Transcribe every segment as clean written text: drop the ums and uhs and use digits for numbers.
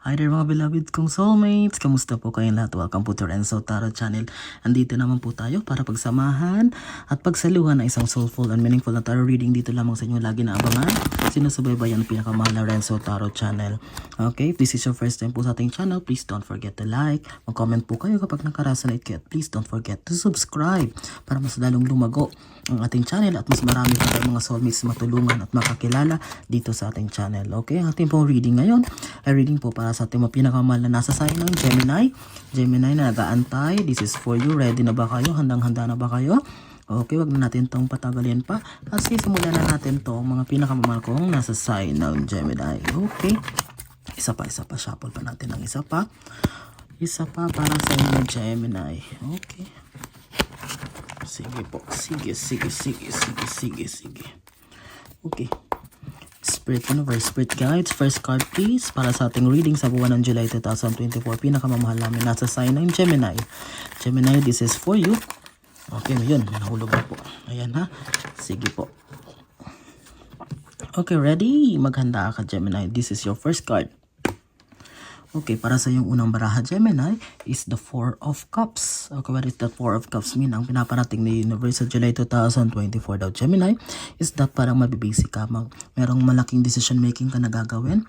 Hi there mga beloved kong soulmates! Kamusta po kayong lahat? Welcome po to Renzo Tarot Channel. Andito naman po tayo para pagsamahan at pagsaluhan ng isang soulful and meaningful na tarot reading dito lamang sa inyo lagi na abangan. Sinusubaybayan ang pinakamahal na Renzo Tarot Channel. Okay, if this is your first time po sa ating channel, please don't forget to like, mag-comment po kayo kapag nakarasanate kayo at please don't forget to subscribe para mas lalong lumago ang ating channel at mas marami pa tayong mga soulmates matulungan at makakilala dito sa ating channel. Okay, ang ating pong reading ngayon ay reading po para sa ating mga pinakamahal na nasa sign ng Gemini. Gemini na nag-aantay. This is for you. Ready na ba kayo? Handang-handa na ba kayo? Okay, wag na natin tong patagalin pa. Kasi simulan na natin tong mga pinakamamahal kong nasa sign ng Gemini. Okay. Isa pa. Shuffle pa natin ng isa pa. Isa pa para sa inyo, Gemini. Okay. Sige po. Sige. Okay. Spirit Universe, Spirit Guides, first card please para sa ating reading sa buwan ng July 2024. Pinakamamahal namin nasa sign ng Gemini. Gemini, this is for you. Okay, yun. Nahulog na po. Ayan ha. Sige po. Okay, ready? Maghanda ka, Gemini. This is your first card. Okay, para sa yung unang baraha, Gemini, is the Four of Cups. Okay, what is the Four of Cups mean? Ang pinaparating ni Universe sa July 2024 daw, Gemini, is that parang mabibisi ka. Merong malaking decision making ka na gagawin.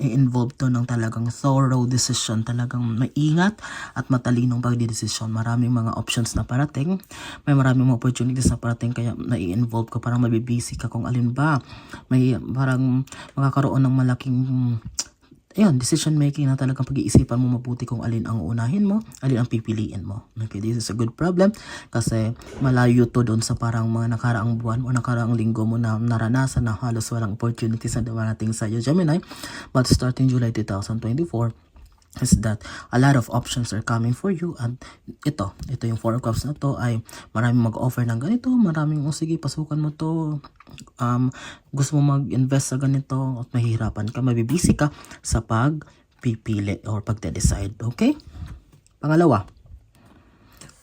Involved to ng talagang thorough decision. Talagang maingat at matalinong pagdidesisyon. Maraming mga options na parating. May maraming mga opportunities na parating kaya nai-involve ka. Parang mabibisi ka kung alin ba. May parang makakaroon ng malaking decision making na talagang pag-iisipan mo mabuti kung alin ang unahin mo, alin ang pipiliin mo. Okay, this is a good problem kasi malayo to doon sa parang mga nakaraang buwan o nakaraang linggo mo na naranasan na halos walang opportunities na dumarating sa iyo, Gemini. But starting July 2024, is that a lot of options are coming for you and ito yung Four of Cups na to ay maraming mag-offer ng ganito, maraming sige pasukan mo to, gusto mo mag-invest sa ganito at mahihirapan ka, mabibisi ka sa pagpipili or pagde-decide. Okay? Pangalawa.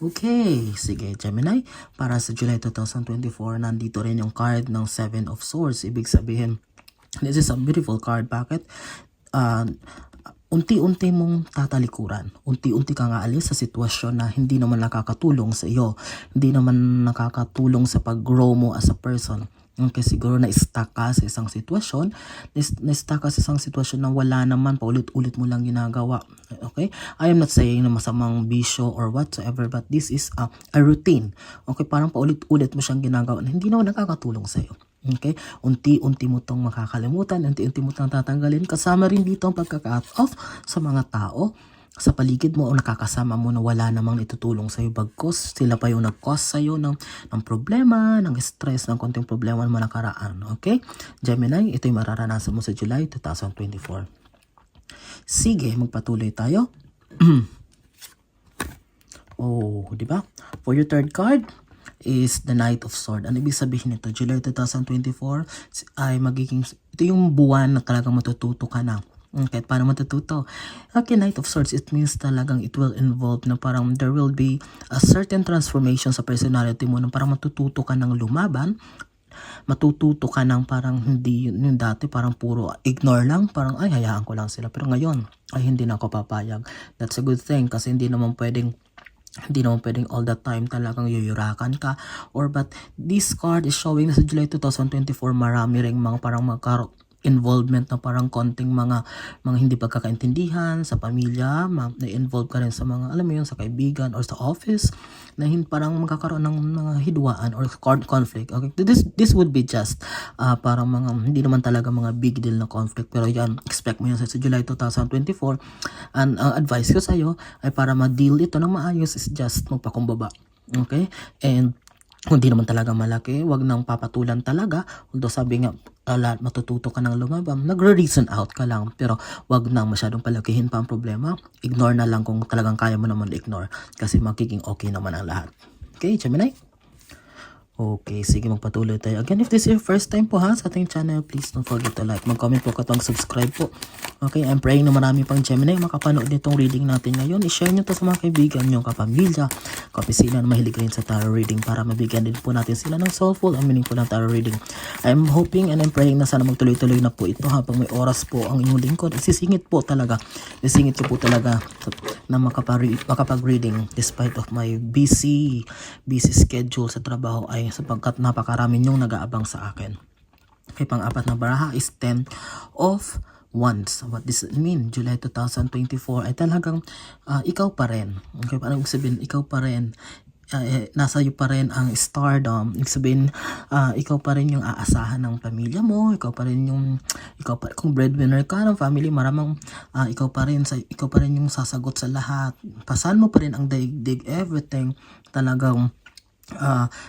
Okay, sige Gemini, para sa July 2024 nandito rin yung card ng Seven of Swords. Ibig sabihin, this is a beautiful card. Bakit? Unti-unti mong tatalikuran. Unti-unti kang aalis sa sitwasyon na hindi naman nakakatulong sa iyo. Hindi naman nakakatulong sa pag-grow mo as a person. Okay, siguro na-stuck ka sa isang sitwasyon. Na-stuck ka sa isang sitwasyon na wala naman, paulit-ulit mo lang ginagawa. Okay? I am not saying na masamang bisyo or whatsoever, but this is a routine. Okay, parang paulit-ulit mo siyang ginagawa na hindi naman nakakatulong sa iyo. Okay? Unti-unti mo itong makakalimutan, unti-unti mo itong tatanggalin. Kasama rin dito ang pagka-cut off sa mga tao sa paligid mo o nakakasama mo na wala namang itutulong sa iyo bagkos. Sila pa yung nag-cause sa iyo ng problema, ng stress, ng konting problema na nakaraan. Okay? Gemini, ito yung mararanasan mo sa July 2024. Sige, magpatuloy tayo. Oh, di ba? For your third card is the Knight of Swords. Ano ibig sabihin nito? July 2024 ay magiging, ito yung buwan na talagang matututo ka na. Kahit paano matututo. Okay, Knight of Swords, it means talagang it will involve na parang there will be a certain transformation sa personality mo na parang matututo ka ng lumaban. Matututo ka ng parang hindi yung dati parang puro ignore lang, parang ay hayaan ko lang sila, pero ngayon ay hindi na ako papayag. That's a good thing kasi hindi naman pwedeng all the time talagang yuyurakan ka but this card is showing na sa July 2024 marami ring mga parang involvement na parang konting mga hindi pagkakaintindihan sa pamilya, na-involve ka rin sa mga, alam mo yun, sa kaibigan or sa office, na parang magkakaroon ng mga hidwaan or conflict. Okay, this would be just parang mga, hindi naman talaga mga big deal na conflict, pero yan, expect mo yan sa July 2024, and advice ko sa iyo ay para ma-deal ito ng maayos is just magpakumbaba. Okay, and kung di naman talaga malaki, wag nang papatulan talaga. Although sabi nga, matututo ka ng lumaban, nagre-reason out ka lang. Pero wag nang masyadong palakihin pa ang problema. Ignore na lang kung talagang kaya mo naman ignore. Kasi magiging okay naman ang lahat. Okay, Gemini? Okay, sige, magpatuloy tayo. Again, if this is your first time po sa ating channel, please don't forget to like, mag-comment po at mag-subscribe po. Okay, I'm praying na marami pang Gemini makapanood nitong reading natin ngayon. I-share nyo to sa mga kaibigan nyo, kapamilya, kapisina na mahilig rin sa tarot reading para mabigyan din po natin sila ng soulful and meaningful na tarot reading I'm hoping and I'm praying na sana magtuloy-tuloy na po ito habang may oras po ang inyong lingkod. Sisingit po talaga. Sisingit ko po talaga na makapag-reading despite of my busy schedule sa trabaho ay sapagkat napakarami yung nag-aabang sa akin. Okay, pang-apat na baraha is 10 of Wands. What does it mean? July 2024 ay talagang ikaw pa rin. Okay, paano sabihin? Ikaw pa rin. Nasa iyo pa rin ang stardom. Ibig sabihin, ikaw pa rin yung aasahan ng pamilya mo, ikaw pa rin yung kung breadwinner ka ng family, maramang ikaw pa rin yung sasagot sa lahat. Pasan mo pa rin ang daigdig, everything. Talagang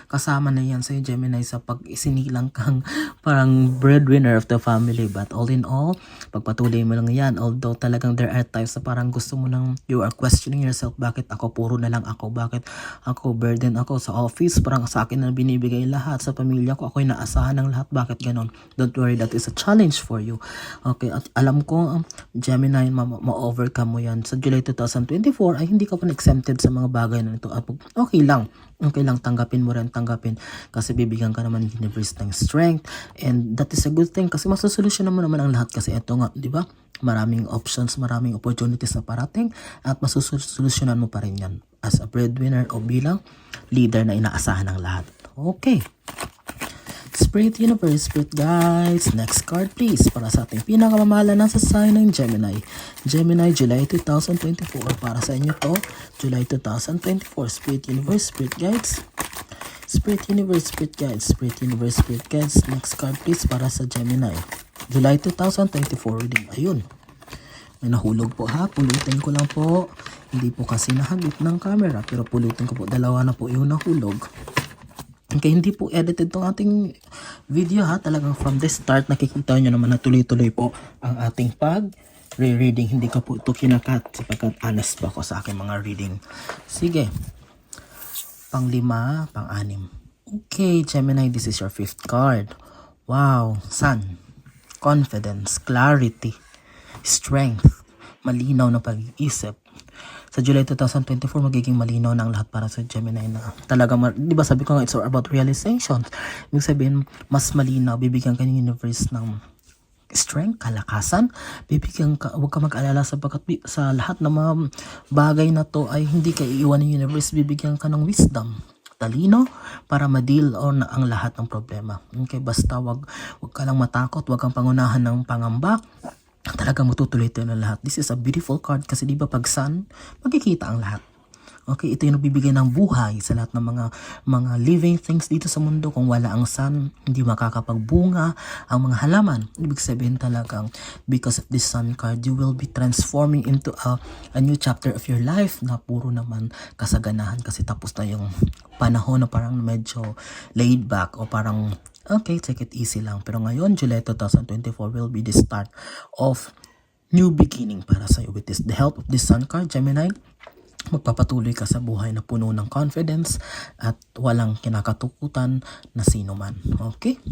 kasama na yan sa Gemini sa pag isinilang kang parang breadwinner of the family. But all in all, pagpatuloy mo lang yan, although talagang there are times na parang gusto mo nang you are questioning yourself, bakit ako puro na lang ako, bakit ako burden ako sa office, parang sa akin na binibigay lahat, sa pamilya ko ako'y naasahan ng lahat, bakit ganon? Don't worry, that is a challenge for you. Okay, at alam ko Gemini, ma-overcome mo yan. Sa July 2024 ay hindi ka pa exempted sa mga bagay na ito. Okay lang tanggapin mo rin, kasi bibigyan ka naman ng universe ng strength, and that is a good thing kasi masusolusyonan mo naman ang lahat. Kasi ito nga, di ba, maraming options, maraming opportunities na parating at masusolusyonan mo pa rin yan as a breadwinner o bilang leader na inaasahan ng lahat. Okay, Spirit Universe, Spirit Guides, next card please para sa ating pinakamamahala na sa sign ng Gemini. Gemini, July 2024. Para sa inyo to, July 2024. Spirit Universe, Spirit Guides. Spirit Universe, Spirit Guides. Spirit Universe, Spirit Guides. Next card please para sa Gemini. July 2024 reading. Ayun. May nahulog po ha. Pulutin ko lang po. Hindi po kasi nahagip ng camera. Pero pulutin ko po. Dalawa na po yung nahulog. Okay, hindi po edited tong ating video ha. Talagang from the start nakikita nyo naman na tuloy-tuloy po ang ating re-reading. Hindi ko po ito kinakat sapagkat honest po ako sa aking mga reading. Sige. Pang-5, pang-6. Okay, Gemini, this is your 5th card. Wow, Sun. Confidence, clarity, strength, malinaw na pag-iisip. Sa July 2024, magiging malinaw na ang lahat para sa Gemini na talaga, di ba sabi ko nga, it's all about realization. Ibig sabihin, mas malinaw, bibigyan ka ng universe ng strength, kalakasan, bibigyan ka, huwag ka mag-alala sapagkat sa lahat ng mga bagay na to ay hindi ka iiwan ng universe, bibigyan ka ng wisdom, talino para ma-deal on ang lahat ng problema. Okay, basta wag ka lang matakot, wag kang pangunahan ng pangamba. Talaga matutuloy ito na lahat. This is a beautiful card kasi di ba pag sun, makikita ang lahat. Okay, ito yung nagbibigay ng buhay sa lahat ng mga living things dito sa mundo. Kung wala ang sun, hindi makakapagbunga ang mga halaman. Ibig sabihin talagang because of this sun card, you will be transforming into a new chapter of your life na puro naman kasaganahan kasi tapos na yung panahon na parang medyo laid back o parang okay, take it easy lang. Pero ngayon, July 2024 will be the start of new beginning para sa'yo. With this, the help of this sun card, Gemini, magpapatuloy ka sa buhay na puno ng confidence at walang kinakatukutan na sino man. Okay?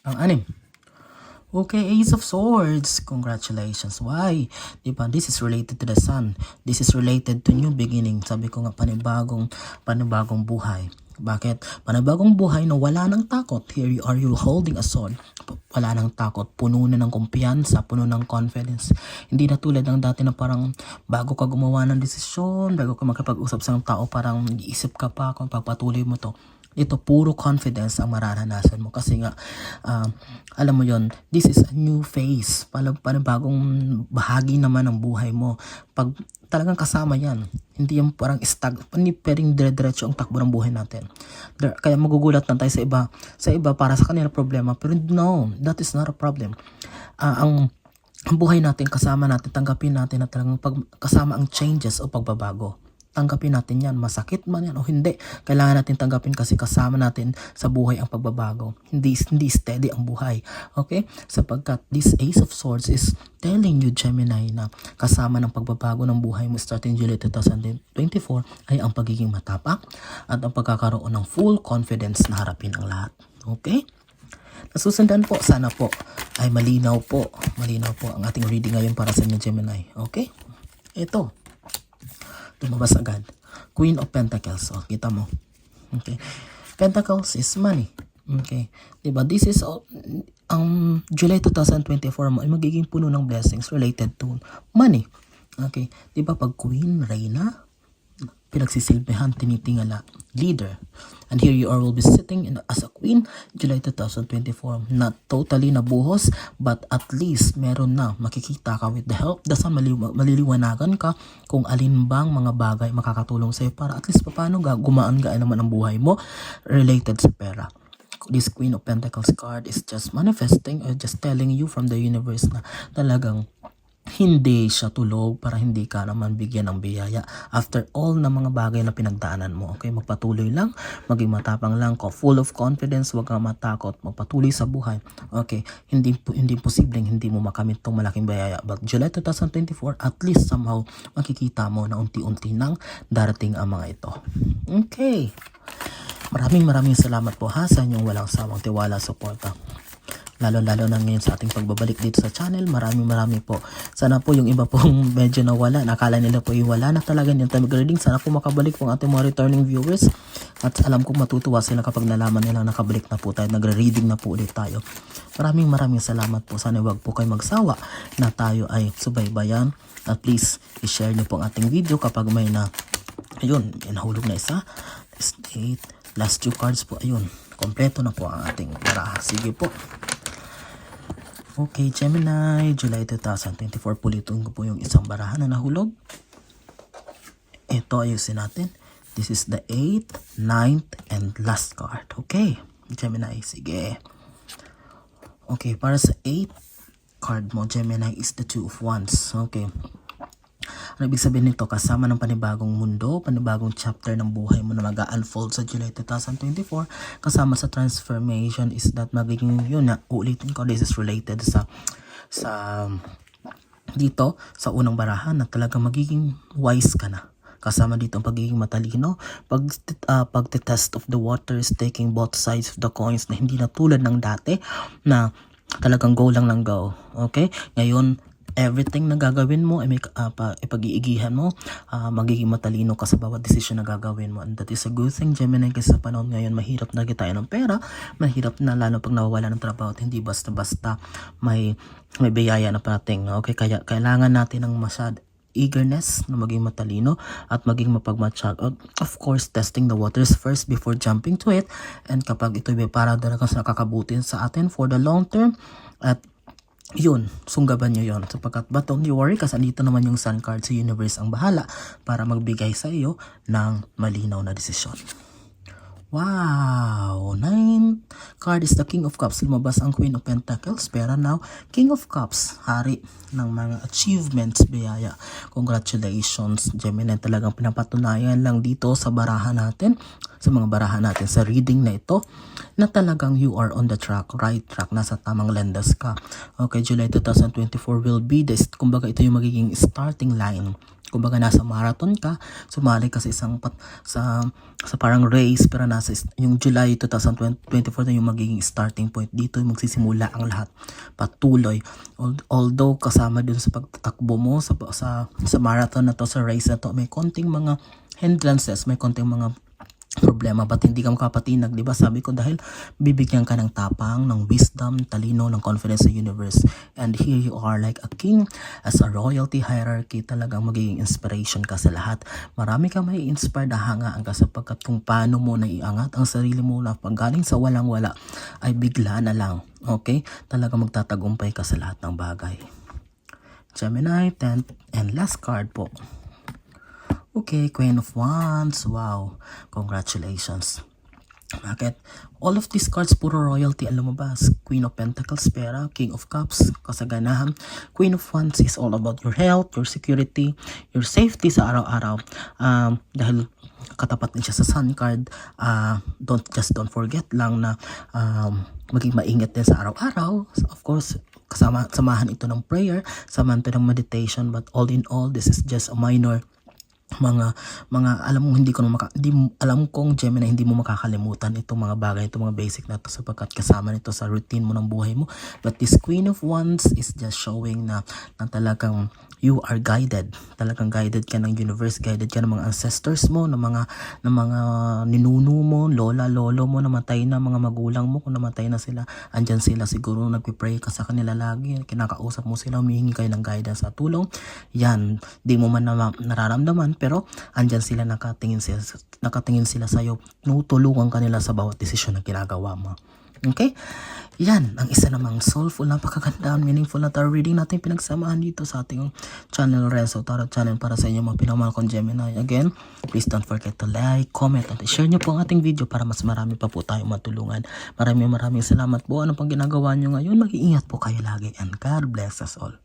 Ang 6. Okay, Ace of Swords. Congratulations. Why? Diba? This is related to the sun. This is related to new beginning. Sabi ko nga, panibagong buhay. Bakit? Panibagong buhay na wala ng takot. Here you are, you holding a sword. Wala ng takot. Puno na ng kumpiyansa, puno ng confidence. Hindi na tulad ng dati na parang bago ka gumawa ng desisyon, bago ka makipag-usap sa tao, parang iisip ka pa kung pagpatuloy mo to. Ito, puro confidence ang mararanasan mo. Kasi nga, alam mo yon, this is a new phase. Panibagong bahagi naman ng buhay mo. Pag talagang kasama yan, hindi yung parang hindi pwedeng dire-diretso ang takbo ng buhay natin. Kaya magugulat lang tayo sa iba para sa kanila problema. Pero no, that is not a problem. Ang buhay natin, kasama natin, tanggapin natin na talagang kasama ang changes o pagbabago. Tanggapin natin yan, masakit man yan o hindi. Kailangan natin tanggapin kasi kasama natin sa buhay ang pagbabago. Hindi steady ang buhay. Okay? Sapagkat this Ace of Swords is telling you, Gemini, na kasama ng pagbabago ng buhay mo starting July 2024 ay ang pagiging matapak at ang pagkakaroon ng full confidence na harapin ang lahat. Okay? Nasusundan po, sana po ay malinaw po ang ating reading ngayon para sa inyo, Gemini. Okay? Ito. Lumabas agad. Queen of Pentacles. O, kita mo. Okay. Pentacles is money. Okay. Diba? This is all, ang July 2024 mo ay magiging puno ng blessings related to money. Okay. Diba pag Queen, Reyna, pinagsisilbihan, tinitingala, leader. And here you are will be sitting as a queen, July 2024. Not totally nabuhos, but at least meron na, makikita ka with the help. Dasan maliliwanagan ka kung alin bang mga bagay makakatulong sa'yo para at least paano gumaan naman ang buhay mo related sa pera. This Queen of Pentacles card is just manifesting or just telling you from the universe na talagang hindi siya tulog para hindi ka naman bigyan ng biyaya after all na mga bagay na pinagdaanan mo. Okay, magpatuloy lang, maging matapang lang, full of confidence, huwag kang matakot, magpatuloy sa buhay. Okay, hindi posibleng hindi mo makamit tong malaking biyaya. But July 2024, at least somehow makikita mo na unti-unti nang darating ang mga ito. Okay. Maraming salamat po ha sa inyong walang sawang tiwala, suporta. Lalo-lalo na ngayon sa ating pagbabalik dito sa channel. Maraming po. Sana po yung iba pong medyo nawala. Nakala nila po wala na talaga yung time reading. Sana po makabalik po ang ating mga returning viewers. At alam kong matutuwa sila kapag nalaman nila nakabalik na po tayo. Nagre-reading na po ulit tayo. Maraming salamat po. Sana wag po kayo magsawa na tayo ay subaybayan. At please, i-share niyo po ang ating video kapag may ayun, nahulog na isa. 8. Last 2 cards po. Ayun. Kompleto na po ang ating baraha. Sige po. Okay, Gemini, July 2024, pulitin ko po yung isang baraha na nahulog. Ito, ayusin natin. This is the 8th, 9th, and last card. Okay, Gemini, sige. Okay, para sa 8th card mo, Gemini, is the 2 of Wands. Okay. Ano ibig sabihin nito? Kasama ng panibagong mundo, panibagong chapter ng buhay mo na mag-unfold sa July 2024. Kasama sa transformation is that magiging, yun na, ulitin ko, this is related sa dito, sa unang barahan na talaga magiging wise ka na. Kasama dito ang pagiging matalino, pag-test of the waters, taking both sides of the coins na hindi na tulad ng dati na talagang go lang ng go. Okay? Ngayon, everything na gagawin mo ay may pag-iigihan mo, magiging matalino ka sa bawat desisyon na gagawin mo, and that is a good thing, Gemini, kasi sa panahon ngayon mahirap na tayo ng pera, mahirap na lalo pag nawawala ng trabaho at hindi basta-basta may biyaya na parating. Okay, kaya kailangan natin ng eagerness na maging matalino at maging mapagmatsyag. Of course, testing the waters first before jumping to it, and kapag ito ay para talaga sa nakakabutin sa atin for the long term, at yun, sunggaban nyo yun. Sapagkat, but don't you worry, kasi andito naman yung sun card sa universe ang bahala para magbigay sa iyo ng malinaw na desisyon. Wow! 9 card is the King of Cups. Lumabas ang Queen of Pentacles. Pero now, King of Cups, hari ng mga achievements, biyaya. Congratulations, Gemini. Talagang pinapatunayan lang dito sa barahan natin, sa mga barahan natin, sa reading na ito, na talagang you are on the track, right track, nasa tamang landas ka. Okay, July 2024 will be this, kumbaga ito yung magiging starting line. Kumbaga nasa marathon ka, sumali ka sa isang sa parang race, pero nasa yung July 2024 na yung magiging starting point. Dito yung magsisimula ang lahat. Patuloy. Although kasama dun sa pagtatakbo mo sa marathon na to, sa race na to, may konting mga hindrances, may konting mga problema, but hindi ka makapatinag, di ba? Sabi ko, dahil bibigyan ka ng tapang, ng wisdom, talino, ng confidence sa universe. And here you are like a king, as a royalty hierarchy, talagang magiging inspiration ka sa lahat. Marami ka may inspire na hangaan ka, sapagkat kung paano mo naiangat ang sarili mo na paggaling sa walang-wala ay bigla na lang. Okay? Talagang magtatagumpay ka sa lahat ng bagay. Gemini, 10th, and last card po. Okay, Queen of Wands. Wow. Congratulations. Bakit? All of these cards, puro royalty ang lumabas. Queen of Pentacles, pera. King of Cups, kasaganahan. Queen of Wands is all about your health, your security, your safety sa araw-araw. Dahil katapat din siya sa Sun card, don't forget lang na maging maingat din sa araw-araw. Of course, samahan ito ng prayer, samahan ito ng meditation, but all in all, this is just a minor mga alam mo hindi ko na alam kong Gemini hindi mo makakalimutan itong mga bagay, itong mga basic na to sapagkat kasama nito sa routine mo ng buhay mo. But this Queen of Wands is just showing na talagang you are guided. Talagang guided ka ng universe, guided ka ng mga ancestors mo, ng mga ninuno mo, lola, lolo mo, namatay na mga magulang mo, kung namatay na sila, andyan sila siguro, nagpipray ka sa kanila lagi, kinakausap mo sila, humihingi kayo ng guidance at tulong. Yan, di mo man nararamdaman, pero andyan sila, nakatingin sila sa'yo, tutulungan kanila sa bawat desisyon na ginagawa mo. Okay? Yan, ang isa namang soulful, napakaganda, meaningful na tarot reading natin pinagsamahan dito sa ating channel, Rezo Tarot Channel, para sa inyo mga pinamahal kong Gemini. Again, please don't forget to like, comment, at share nyo po ang ating video para mas marami pa po tayong matulungan. Maraming salamat po. Ano pang ginagawa nyo ngayon? Mag-iingat po kayo lagi and God bless us all.